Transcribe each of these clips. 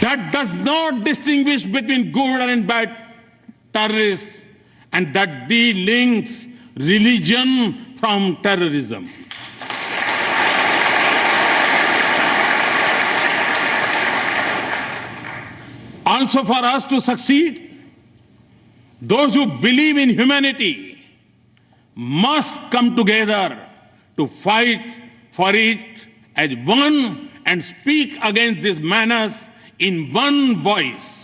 that does not distinguish between good and bad terrorists, and that delinks religion from terrorism. Also, for us to succeed, those who believe in humanity must come together to fight for it as one and speak against this menace in one voice.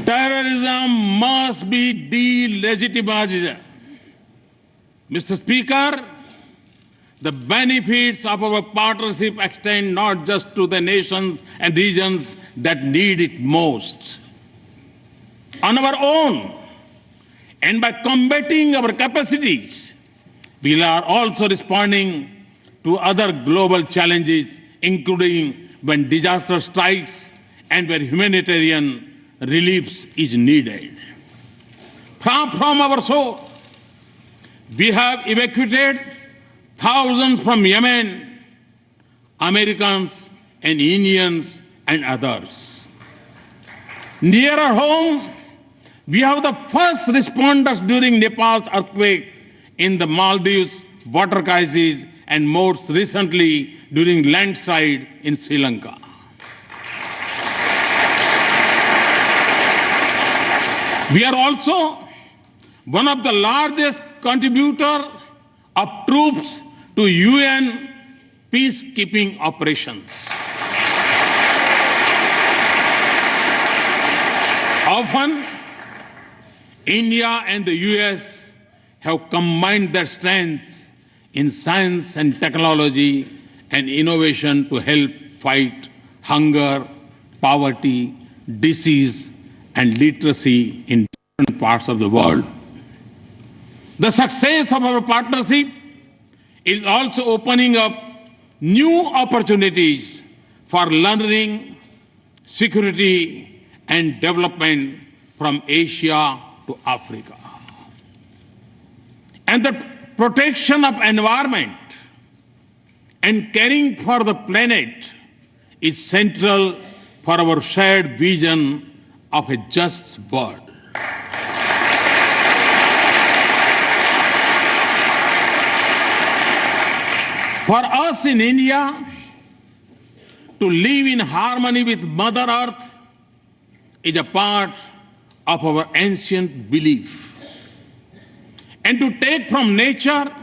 Terrorism must be delegitimized. Mr. Speaker, the benefits of our partnership extend not just to the nations and regions that need it most. On our own, and by combating our capacities, we are also responding to other global challenges, including when disaster strikes and where humanitarian relief is needed. Far from our shore, we have evacuated thousands from Yemen, Americans and Indians and others. Nearer home, we have the first responders during Nepal's earthquake, in the Maldives water crisis, and most recently during landslide in Sri Lanka. We are also one of the largest contributors of troops to UN peacekeeping operations. Often, India and the US have combined their strengths in science and technology and innovation to help fight hunger, poverty, disease, and literacy in different parts of the world. The success of our partnership is also opening up new opportunities for learning, security, and development from Asia to Africa. And the protection of environment and caring for the planet is central for our shared vision of a just world. For us in India, to live in harmony with Mother Earth is a part of our ancient belief. And to take from nature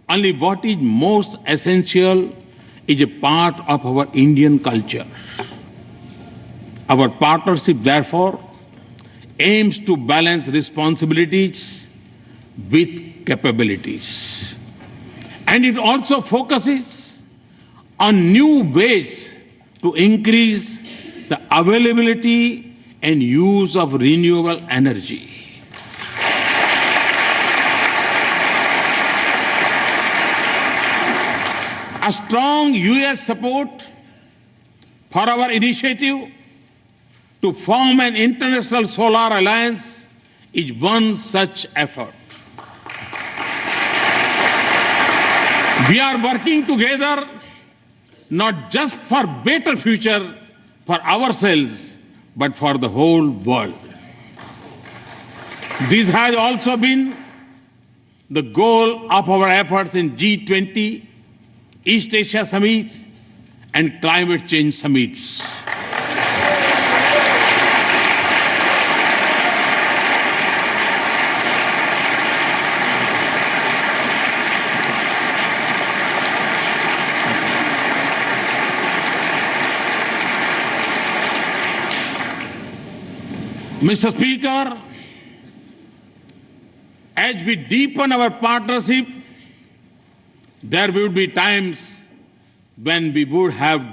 only what is most essential is a part of our Indian culture. Our partnership, therefore, aims to balance responsibilities with capabilities. And it also focuses on new ways to increase the availability and use of renewable energy. A strong US support for our initiative to form an international solar alliance is one such effort. We are working together not just for better future for ourselves, but for the whole world. This has also been the goal of our efforts in G20, East Asia Summit, and climate change summits. Mr. Speaker, as we deepen our partnership, there will be times when we would have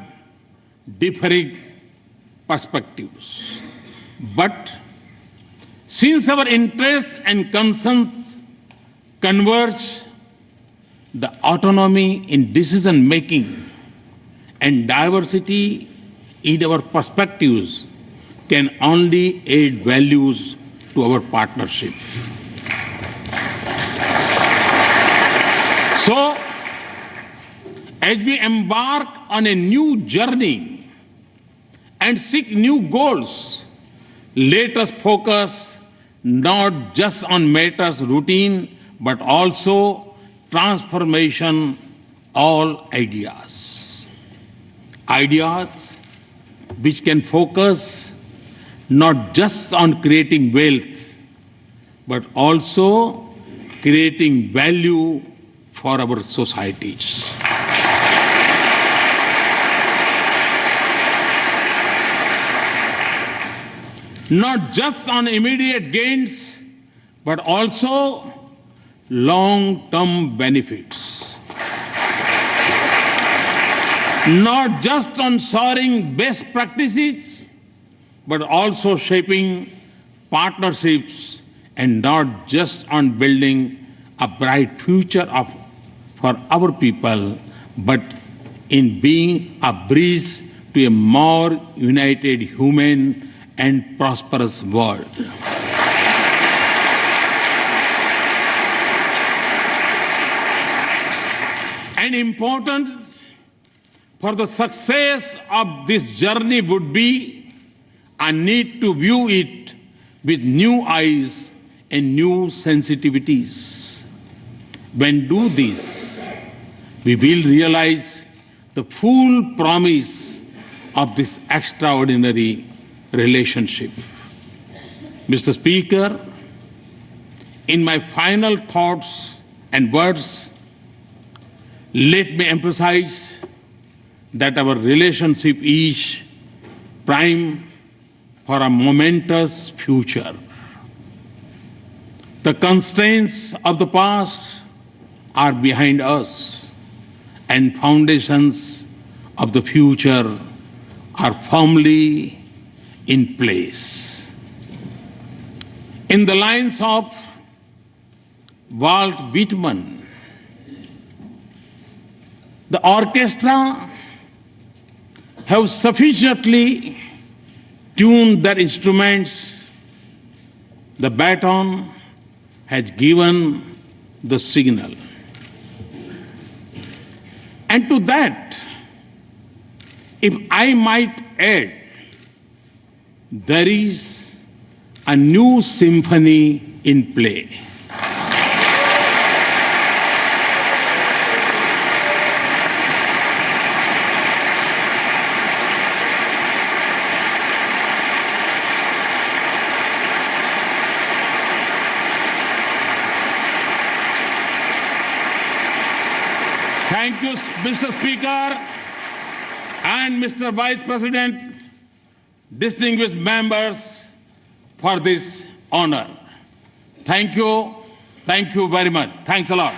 differing perspectives. But since our interests and concerns converge, the autonomy in decision making and diversity in our perspectives can only add values to our partnership. So, as we embark on a new journey and seek new goals, let us focus not just on matters routine, but also transformation, all ideas. Ideas which can focus not just on creating wealth, but also creating value for our societies. Not just on immediate gains, but also long-term benefits. Not just on sharing best practices, but also shaping partnerships, and not just on building a bright future for our people, but in being a bridge to a more united, human, and prosperous world. And important for the success of this journey would be a need to view it with new eyes and new sensitivities. When do this, we will realize the full promise of this extraordinary relationship. Mr. Speaker, in my final thoughts and words, let me emphasize that our relationship is prime for a momentous future. The constraints of the past are behind us, and foundations of the future are firmly in place. In the lines of Walt Whitman, the orchestra have sufficiently tuned their instruments. The baton has given the signal. And to that, if I might add, there is a new symphony in play. Thank you, Mr. Speaker and Mr. Vice President, distinguished members, for this honor. Thank you very much. Thanks a lot.